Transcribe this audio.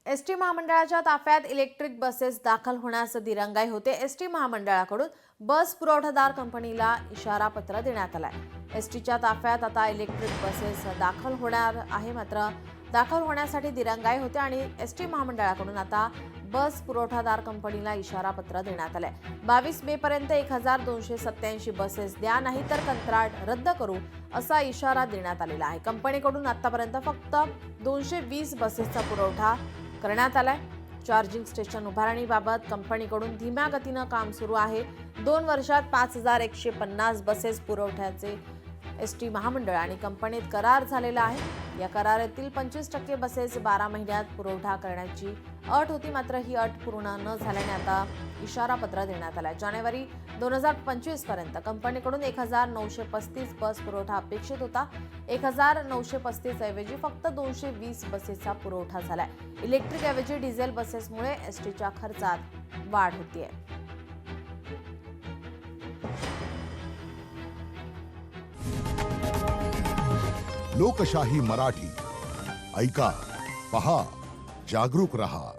ST महामंडळाच्या ताफ्यात electric buses दाखल होण्यास दिरंगाई होते। एसटी महामंडळाकडून बस पुरवठादार कंपनीला इशारा पत्र देण्यात आलाय। एसटीच्या ताफ्यात आता इलेक्ट्रिक बसेस दाखल होणार आहे, मात्र दाखल होण्यासाठी दिरंगाई होते आणि एसटी महामंडळाकडून आता बस पुरवठादार कंपनीला इशारा पत्र देण्यात आलंय। 22 मे पर्यंत 1287 बसेस द्या, नाहीतर कंत्राट रद्द करू असा इशारा देण्यात आलेला आहे। कंपनीकडून आतापर्यंत फक्त 220 बसेसचा पुरवठा करण्यात आलाय। चार्जिंग स्टेशन उभारणीबाबत कंपनीकडून धीम्या गतीनं काम सुरू आहे। 2 वर्षात 5150 बसेस पुरवठ्याचे एसटी महामंडळ आणि कंपनीत करार झालेला आहे। या करारातील 25% बसेस 12 महिन्यात पुरवठा करण्याची अट होती, मात्र ही अट पूर्ण न झाल्याने आता इशारा पत्र देण्यात आलाय। जानेवारी 2025 पर्यंत कंपनीकडून 1935 बस पुरवठा अपेक्षित होता। 1935 ऐवजी फक्त 220 बसेसचा पुरवठा झालाय। इलेक्ट्रिक ऐवजी डिझेल बसेसमुळे एसटीच्या खर्चात वाढ होतीये। लोकशाही मराठी ऐका, पहा, जागरूक रहा।